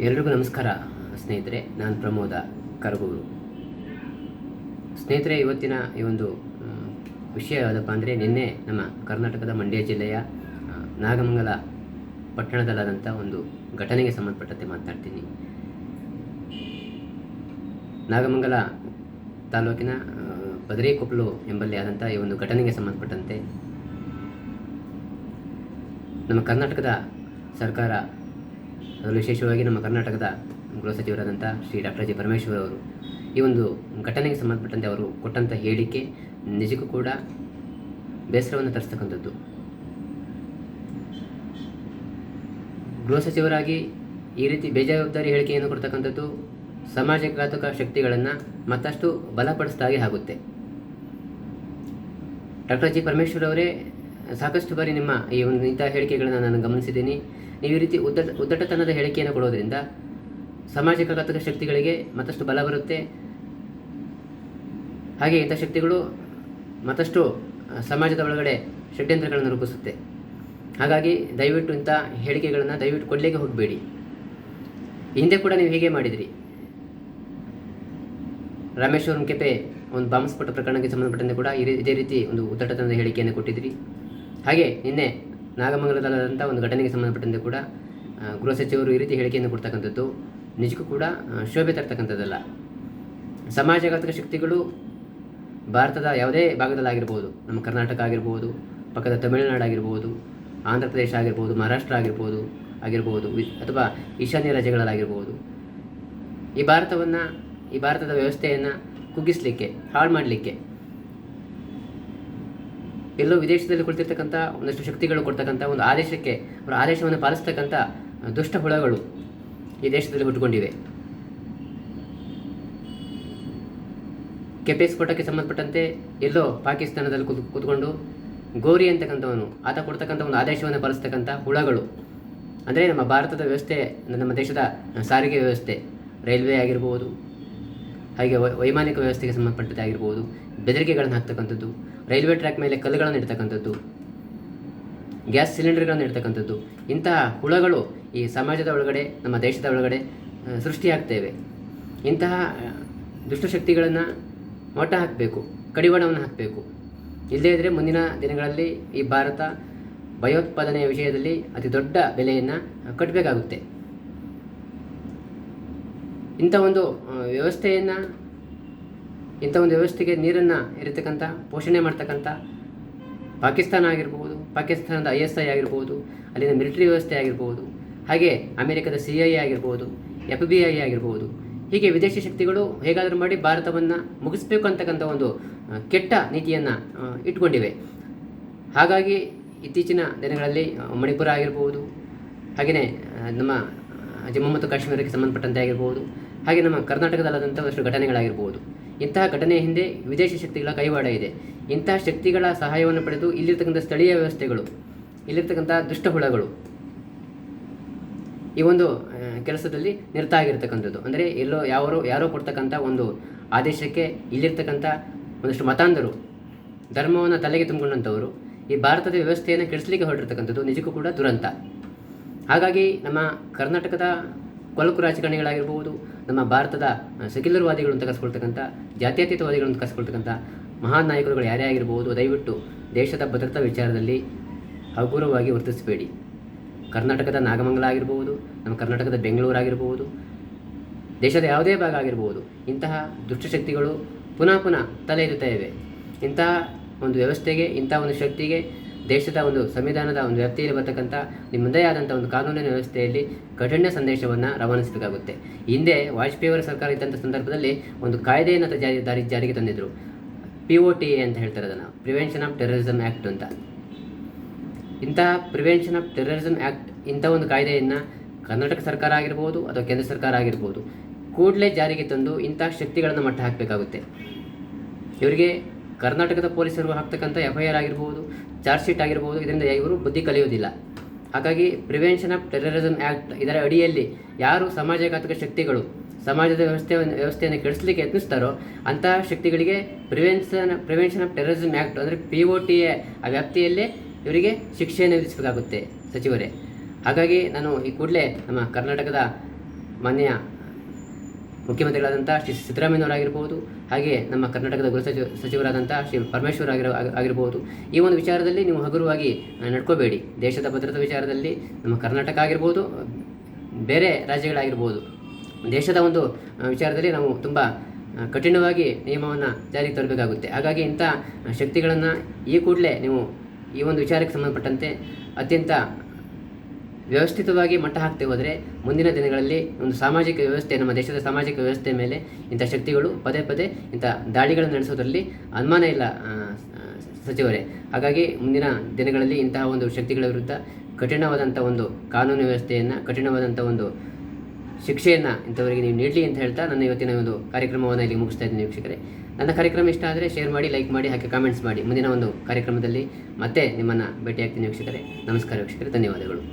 ಎಲ್ರಿಗೂ ನಮಸ್ಕಾರ ಸ್ನೇಹಿತರೆ. ನಾನು ಪ್ರಮೋದ ಕರಗೂರು. ಸ್ನೇಹಿತರೆ, ಇವತ್ತಿನ ಈ ಒಂದು ವಿಷಯ ಯಾವುದಪ್ಪ ಅಂದರೆ, ನಿನ್ನೆ ನಮ್ಮ ಕರ್ನಾಟಕದ ಮಂಡ್ಯ ಜಿಲ್ಲೆಯ ನಾಗಮಂಗಲ ಪಟ್ಟಣದಲ್ಲಾದಂಥ ಒಂದು ಘಟನೆಗೆ ಸಂಬಂಧಪಟ್ಟಂತೆ ಮಾತನಾಡ್ತೀನಿ. ನಾಗಮಂಗಲ ತಾಲೂಕಿನ ಬದರಿಕೊಪ್ಪಲು ಎಂಬಲ್ಲಿ ಆದಂಥ ಈ ಒಂದು ಘಟನೆಗೆ ಸಂಬಂಧಪಟ್ಟಂತೆ ನಮ್ಮ ಕರ್ನಾಟಕದ ಸರ್ಕಾರ, ಅದರಲ್ಲೂ ವಿಶೇಷವಾಗಿ ನಮ್ಮ ಕರ್ನಾಟಕದ ಗೃಹ ಸಚಿವರಾದಂಥ ಶ್ರೀ ಡಾಕ್ಟರ್ ಜಿ ಪರಮೇಶ್ವರ್ ಅವರು ಈ ಒಂದು ಘಟನೆಗೆ ಸಂಬಂಧಪಟ್ಟಂತೆ ಅವರು ಕೊಟ್ಟಂಥ ಹೇಳಿಕೆ ನಿಜಕ್ಕೂ ಕೂಡ ಬೇಸರವನ್ನು ತರಿಸ್ತಕ್ಕಂಥದ್ದು. ಗೃಹ ಸಚಿವರಾಗಿ ಈ ರೀತಿ ಬೇಜವಾಬ್ದಾರಿ ಹೇಳಿಕೆಯನ್ನು ಕೊಡ್ತಕ್ಕಂಥದ್ದು ಸಮಾಜಘಾತಕ ಶಕ್ತಿಗಳನ್ನು ಮತ್ತಷ್ಟು ಬಲಪಡಿಸಿದಾಗೆ ಆಗುತ್ತೆ. ಡಾಕ್ಟರ್ ಜಿ ಪರಮೇಶ್ವರ್ ಅವರೇ, ಸಾಕಷ್ಟು ಬಾರಿ ನಿಮ್ಮ ಈ ಒಂದು ಇಂಥ ಹೇಳಿಕೆಗಳನ್ನು ನಾನು ಗಮನಿಸಿದ್ದೀನಿ. ನೀವು ಈ ರೀತಿ ಉದ್ದಟತನದ ಹೇಳಿಕೆಯನ್ನು ಕೊಡೋದ್ರಿಂದ ಸಮಾಜಘಾತಕ ಶಕ್ತಿಗಳಿಗೆ ಮತ್ತಷ್ಟು ಬಲ ಬರುತ್ತೆ. ಹಾಗೆ ಇಂಥ ಶಕ್ತಿಗಳು ಮತ್ತಷ್ಟು ಸಮಾಜದ ಒಳಗಡೆ ಷಡ್ಯಂತ್ರಗಳನ್ನು ರೂಪಿಸುತ್ತೆ. ಹಾಗಾಗಿ ದಯವಿಟ್ಟು ಇಂಥ ಹೇಳಿಕೆಗಳನ್ನು ದಯವಿಟ್ಟು ಕೊಡಲಿಕ್ಕೆ ಹೋಗಬೇಡಿ. ಹಿಂದೆ ಕೂಡ ನೀವು ಹೀಗೆ ಮಾಡಿದಿರಿ. ರಾಮೇಶ್ವರಂ ಕೆಪೆ ಒಂದು ಬಾಂಬ್ ಸ್ಫೋಟ ಪ್ರಕರಣಕ್ಕೆ ಸಂಬಂಧಪಟ್ಟಂತೆ ಕೂಡ ಇದೇ ರೀತಿ ಒಂದು ಉದ್ದಟತನದ ಹೇಳಿಕೆಯನ್ನು ಕೊಟ್ಟಿದ್ರಿ. ಹಾಗೆ ನಿನ್ನೆ ನಾಗಮಂಗಲದಲ್ಲಾದಂಥ ಒಂದು ಘಟನೆಗೆ ಸಂಬಂಧಪಟ್ಟಂತೆ ಕೂಡ ಗೃಹ ಸಚಿವರು ಈ ರೀತಿ ಹೇಳಿಕೆಯನ್ನು ಕೊಡ್ತಕ್ಕಂಥದ್ದು ನಿಜಕ್ಕೂ ಕೂಡ ಶೋಭೆ ತರ್ತಕ್ಕಂಥದ್ದಲ್ಲ. ಸಮಾಜಘಾತಕ ಶಕ್ತಿಗಳು ಭಾರತದ ಯಾವುದೇ ಭಾಗದಲ್ಲಾಗಿರ್ಬೋದು, ನಮ್ಮ ಕರ್ನಾಟಕ ಆಗಿರ್ಬೋದು, ಪಕ್ಕದ ತಮಿಳುನಾಡು ಆಗಿರ್ಬೋದು, ಆಂಧ್ರ ಪ್ರದೇಶ ಆಗಿರ್ಬೋದು, ಮಹಾರಾಷ್ಟ್ರ ಆಗಿರ್ಬೋದು ಅಥವಾ ಈಶಾನ್ಯ ರಾಜ್ಯಗಳಲ್ಲಾಗಿರ್ಬೋದು, ಈ ಭಾರತದ ವ್ಯವಸ್ಥೆಯನ್ನು ಕುಗ್ಗಿಸಲಿಕ್ಕೆ, ಹಾಳು ಮಾಡಲಿಕ್ಕೆ ಎಲ್ಲೋ ವಿದೇಶದಲ್ಲಿ ಕುಳಿತಿರ್ತಕ್ಕಂಥ ಒಂದಷ್ಟು ಶಕ್ತಿಗಳು ಕೊಡ್ತಕ್ಕಂಥ ಒಂದು ಅವರ ಆದೇಶವನ್ನು ಪಾಲಿಸ್ತಕ್ಕಂಥ ದುಷ್ಟ ಹುಳಗಳು ಈ ದೇಶದಲ್ಲಿ ಹುಟ್ಟುಕೊಂಡಿವೆ. ಕೆಪೆ ಸ್ಫೋಟಕ್ಕೆ ಸಂಬಂಧಪಟ್ಟಂತೆ ಎಲ್ಲೋ ಪಾಕಿಸ್ತಾನದಲ್ಲಿ ಕೂತ್ಕೊಂಡು ಗೋರಿ ಅಂತಕ್ಕಂಥವನು ಆತ ಕೊಡ್ತಕ್ಕಂಥ ಒಂದು ಆದೇಶವನ್ನು ಪಾಲಿಸ್ತಕ್ಕಂಥ ಹುಳಗಳು, ಅಂದರೆ ನಮ್ಮ ಭಾರತದ ವ್ಯವಸ್ಥೆ, ನಮ್ಮ ದೇಶದ ಸಾರಿಗೆ ವ್ಯವಸ್ಥೆ, ರೈಲ್ವೆ ಆಗಿರ್ಬೋದು, ಹಾಗೆ ವೈಮಾನಿಕ ವ್ಯವಸ್ಥೆಗೆ ಸಂಬಂಧಪಟ್ಟಂತೆ ಆಗಿರ್ಬೋದು, ಬೆದರಿಕೆಗಳನ್ನು ಹಾಕ್ತಕ್ಕಂಥದ್ದು, ರೈಲ್ವೆ ಟ್ರ್ಯಾಕ್ ಮೇಲೆ ಕಲ್ಲುಗಳನ್ನು ಇಡ್ತಕ್ಕಂಥದ್ದು, ಗ್ಯಾಸ್ ಸಿಲಿಂಡರ್ಗಳನ್ನು ಇಡ್ತಕ್ಕಂಥದ್ದು, ಇಂತಹ ಹುಳಗಳು ಈ ಸಮಾಜದ ಒಳಗಡೆ, ನಮ್ಮ ದೇಶದ ಒಳಗಡೆ ಸೃಷ್ಟಿಯಾಗ್ತೇವೆ. ಇಂತಹ ದುಷ್ಟಶಕ್ತಿಗಳನ್ನು ಮಟ್ಟ ಹಾಕಬೇಕು, ಕಡಿವಾಣವನ್ನು ಹಾಕಬೇಕು. ಇಲ್ಲದೇ ಇದ್ದರೆ ಮುಂದಿನ ದಿನಗಳಲ್ಲಿ ಈ ಭಾರತ ಭಯೋತ್ಪಾದನೆಯ ವಿಷಯದಲ್ಲಿ ಅತಿ ದೊಡ್ಡ ಬೆಲೆಯನ್ನು ಕಟ್ಟಬೇಕಾಗುತ್ತೆ. ಇಂಥ ಒಂದು ವ್ಯವಸ್ಥೆಗೆ ನೀರನ್ನು ಇರತಕ್ಕಂಥ, ಪೋಷಣೆ ಮಾಡ್ತಕ್ಕಂಥ ಪಾಕಿಸ್ತಾನ ಆಗಿರ್ಬೋದು, ಪಾಕಿಸ್ತಾನದ ISI ಆಗಿರ್ಬೋದು, ಅಲ್ಲಿನ ಮಿಲಿಟರಿ ವ್ಯವಸ್ಥೆ ಆಗಿರ್ಬೋದು, ಹಾಗೆ ಅಮೆರಿಕದ CIA ಆಗಿರ್ಬೋದು, FBI ಆಗಿರ್ಬೋದು, ಹೀಗೆ ವಿದೇಶಿ ಶಕ್ತಿಗಳು ಹೇಗಾದರೂ ಮಾಡಿ ಭಾರತವನ್ನು ಮುಗಿಸ್ಬೇಕು ಅಂತಕ್ಕಂಥ ಒಂದು ಕೆಟ್ಟ ನೀತಿಯನ್ನು ಇಟ್ಕೊಂಡಿವೆ. ಹಾಗಾಗಿ ಇತ್ತೀಚಿನ ದಿನಗಳಲ್ಲಿ ಮಣಿಪುರ ಆಗಿರ್ಬೋದು, ಹಾಗೆಯೇ ನಮ್ಮ ಜಮ್ಮು ಮತ್ತು ಕಾಶ್ಮೀರಕ್ಕೆ ಸಂಬಂಧಪಟ್ಟಂತೆ ಆಗಿರ್ಬೋದು, ಹಾಗೆ ನಮ್ಮ ಕರ್ನಾಟಕದಲ್ಲಾದಂಥ ಒಂದಷ್ಟು ಘಟನೆಗಳಾಗಿರ್ಬೋದು, ಇಂತಹ ಘಟನೆಯ ಹಿಂದೆ ವಿದೇಶಿ ಶಕ್ತಿಗಳ ಕೈವಾಡ ಇದೆ. ಇಂತಹ ಶಕ್ತಿಗಳ ಸಹಾಯವನ್ನು ಪಡೆದು ಇಲ್ಲಿರ್ತಕ್ಕಂಥ ಸ್ಥಳೀಯ ವ್ಯವಸ್ಥೆಗಳು, ಇಲ್ಲಿರ್ತಕ್ಕಂಥ ದುಷ್ಟ ಹುಳಗಳು ಈ ಒಂದು ಕೆಲಸದಲ್ಲಿ ನಿರತ ಆಗಿರ್ತಕ್ಕಂಥದ್ದು. ಅಂದರೆ ಯಾರೋ ಕೊಡ್ತಕ್ಕಂಥ ಒಂದು ಆದೇಶಕ್ಕೆ ಇಲ್ಲಿರ್ತಕ್ಕಂಥ ಒಂದಷ್ಟು ಮತಾಂಧರು, ಧರ್ಮವನ್ನು ತಲೆಗೆ ತುಂಬಿಕೊಂಡಂಥವರು ಈ ಭಾರತದ ವ್ಯವಸ್ಥೆಯನ್ನು ಕೆಡಿಸಲಿಕ್ಕೆ ಹೊರಟಿರ್ತಕ್ಕಂಥದ್ದು ನಿಜಕ್ಕೂ ಕೂಡ ದುರಂತ. ಹಾಗಾಗಿ ನಮ್ಮ ಕರ್ನಾಟಕದ ಕೊಳಕು ರಾಜಕಾರಣಿಗಳಾಗಿರ್ಬೋದು, ನಮ್ಮ ಭಾರತದ ಸೆಕ್ಯುಲರ್ವಾದಿಗಳು ಅಂತ ಕರೆಸ್ಕೊಳ್ತಕ್ಕಂಥ, ಜಾತ್ಯತೀತವಾದಿಗಳು ಅಂತ ಕರೆಸ್ಕೊಳ್ತಕ್ಕಂಥ ಮಹಾನ್ ನಾಯಕರುಗಳು ಯಾರೇ ಆಗಿರ್ಬೋದು, ದಯವಿಟ್ಟು ದೇಶದ ಭದ್ರತಾ ವಿಚಾರದಲ್ಲಿ ಹಗುರವಾಗಿ ವರ್ತಿಸಬೇಡಿ. ಕರ್ನಾಟಕದ ನಾಗಮಂಗಲ ಆಗಿರ್ಬೋದು, ನಮ್ಮ ಕರ್ನಾಟಕದ ಬೆಂಗಳೂರು ಆಗಿರ್ಬೋದು, ದೇಶದ ಯಾವುದೇ ಭಾಗ ಆಗಿರ್ಬೋದು, ಇಂತಹ ದುಷ್ಟಶಕ್ತಿಗಳು ಪುನಃ ತಲೆ ಎತ್ತುತ್ತಾ ಇವೆ. ಇಂತಹ ಒಂದು ವ್ಯವಸ್ಥೆಗೆ, ಇಂತಹ ಒಂದು ಶಕ್ತಿಗೆ ದೇಶದ ಒಂದು ಸಂವಿಧಾನದ ಒಂದು ವ್ಯಾಪ್ತಿಯಲ್ಲಿ ಬರ್ತಕ್ಕಂಥ ನಿಮ್ಮದೇ ಆದಂಥ ಒಂದು ಕಾನೂನಿನ ವ್ಯವಸ್ಥೆಯಲ್ಲಿ ಕಠಿಣ ಸಂದೇಶವನ್ನು ರವಾನಿಸಬೇಕಾಗುತ್ತೆ. ಹಿಂದೆ ವಾಜಪೇಯಿಯವರ ಸರ್ಕಾರ ಇದ್ದಂಥ ಸಂದರ್ಭದಲ್ಲಿ ಒಂದು ಕಾಯ್ದೆಯನ್ನು ಜಾರಿಗೆ ತಂದಿದ್ದರು. POTA ಅಂತ ಹೇಳ್ತಾರೆ, ಅದನ್ನು ಪ್ರಿವೆನ್ಷನ್ ಆಫ್ ಟೆರರಿಸಮ್ ಆ್ಯಕ್ಟ್ ಅಂತ. ಇಂತಹ ಪ್ರಿವೆನ್ಷನ್ ಆಫ್ ಟೆರರಿಸಮ್ ಆ್ಯಕ್ಟ್, ಇಂಥ ಒಂದು ಕಾಯ್ದೆಯನ್ನು ಕರ್ನಾಟಕ ಸರ್ಕಾರ ಆಗಿರ್ಬೋದು ಅಥವಾ ಕೇಂದ್ರ ಸರ್ಕಾರ ಆಗಿರ್ಬೋದು ಕೂಡಲೇ ಜಾರಿಗೆ ತಂದು ಇಂತಹ ಶಕ್ತಿಗಳನ್ನು ಮಟ್ಟ ಹಾಕಬೇಕಾಗುತ್ತೆ. ಇವರಿಗೆ ಕರ್ನಾಟಕದ ಪೊಲೀಸರು ಹಾಕ್ತಕ್ಕಂಥ FIR ಆಗಿರ್ಬೋದು, ಚಾರ್ಜ್ ಶೀಟ್ ಆಗಿರ್ಬೋದು, ಇದರಿಂದ ಇವರು ಬುದ್ಧಿ ಕಲಿಯೋದಿಲ್ಲ. ಹಾಗಾಗಿ ಪ್ರಿವೆನ್ಷನ್ ಆಫ್ ಟೆರರಿಸಮ್ ಆ್ಯಕ್ಟ್, ಇದರ ಅಡಿಯಲ್ಲಿ ಯಾರು ಸಮಾಜಘಾತಕ ಶಕ್ತಿಗಳು ಸಮಾಜದ ವ್ಯವಸ್ಥೆಯನ್ನು ಕೆಡಿಸಲಿಕ್ಕೆ ಯತ್ನಿಸ್ತಾರೋ ಅಂತಹ ಶಕ್ತಿಗಳಿಗೆ ಪ್ರಿವೆನ್ಷನ್ ಆಫ್ ಟೆರರಿಸಮ್ ಆ್ಯಕ್ಟ್ ಅಂದರೆ POTA ಆ ವ್ಯಾಪ್ತಿಯಲ್ಲೇ ಇವರಿಗೆ ಶಿಕ್ಷೆಯನ್ನು ವಿಧಿಸಬೇಕಾಗುತ್ತೆ ಸಚಿವರೇ. ಹಾಗಾಗಿ ನಾನು ಈ ಕೂಡಲೇ ನಮ್ಮ ಕರ್ನಾಟಕದ ಮಾನ್ಯ ಮುಖ್ಯಮಂತ್ರಿಗಳಾದಂಥ ಶ್ರೀ ಸಿದ್ದರಾಮಯ್ಯನವರಾಗಿರ್ಬೋದು, ಹಾಗೆ ನಮ್ಮ ಕರ್ನಾಟಕದ ಗೃಹ ಸಚಿವರಾದಂಥ ಶ್ರೀ ಪರಮೇಶ್ವರ್ ಆಗಿರ್ಬೋದು. ಈ ಒಂದು ವಿಚಾರದಲ್ಲಿ ನೀವು ಹಗುರವಾಗಿ ನಡ್ಕೋಬೇಡಿ. ದೇಶದ ಭದ್ರತಾ ವಿಚಾರದಲ್ಲಿ ನಮ್ಮ ಕರ್ನಾಟಕ ಆಗಿರ್ಬೋದು, ಬೇರೆ ರಾಜ್ಯಗಳಾಗಿರ್ಬೋದು, ದೇಶದ ಒಂದು ವಿಚಾರದಲ್ಲಿ ನಾವು ತುಂಬ ಕಠಿಣವಾಗಿ ನಿಯಮವನ್ನು ಜಾರಿಗೆ ತರಬೇಕಾಗುತ್ತೆ. ಹಾಗಾಗಿ ಇಂಥ ಶಕ್ತಿಗಳನ್ನು ಈ ಕೂಡಲೇ ನೀವು ಈ ಒಂದು ವಿಚಾರಕ್ಕೆ ಸಂಬಂಧಪಟ್ಟಂತೆ ಅತ್ಯಂತ ವ್ಯವಸ್ಥಿತವಾಗಿ ಮಟ್ಟ ಹಾಕ್ತೇ ಹೋದರೆ ಮುಂದಿನ ದಿನಗಳಲ್ಲಿ ಒಂದು ಸಾಮಾಜಿಕ ವ್ಯವಸ್ಥೆ, ನಮ್ಮ ದೇಶದ ಸಾಮಾಜಿಕ ವ್ಯವಸ್ಥೆ ಮೇಲೆ ಇಂಥ ಶಕ್ತಿಗಳು ಪದೇ ಪದೇ ಇಂಥ ದಾಳಿಗಳನ್ನು ನಡೆಸೋದರಲ್ಲಿ ಅನುಮಾನ ಇಲ್ಲ ಸಚಿವರೇ. ಹಾಗಾಗಿ ಮುಂದಿನ ದಿನಗಳಲ್ಲಿ ಇಂತಹ ಒಂದು ಶಕ್ತಿಗಳ ವಿರುದ್ಧ ಕಠಿಣವಾದಂಥ ಒಂದು ಕಾನೂನು ವ್ಯವಸ್ಥೆಯನ್ನು, ಕಠಿಣವಾದಂಥ ಒಂದು ಶಿಕ್ಷೆಯನ್ನು ಇಂಥವರಿಗೆ ನೀವು ನೀಡಲಿ ಅಂತ ಹೇಳ್ತಾ ನನ್ನ ಇವತ್ತಿನ ಒಂದು ಕಾರ್ಯಕ್ರಮವನ್ನು ಇಲ್ಲಿ ಮುಗಿಸ್ತಾ ಇದ್ದೀನಿ ವೀಕ್ಷಕರೇ. ನನ್ನ ಕಾರ್ಯಕ್ರಮ ಇಷ್ಟ ಆದರೆ ಶೇರ್ ಮಾಡಿ, ಲೈಕ್ ಮಾಡಿ, ಹಾಗೆ ಕಾಮೆಂಟ್ಸ್ ಮಾಡಿ. ಮುಂದಿನ ಒಂದು ಕಾರ್ಯಕ್ರಮದಲ್ಲಿ ಮತ್ತೆ ನಿಮ್ಮನ್ನು ಭೇಟಿಯಾಗ್ತೀನಿ ವೀಕ್ಷಕರೇ. ನಮಸ್ಕಾರ ವೀಕ್ಷಕರೇ, ಧನ್ಯವಾದಗಳು.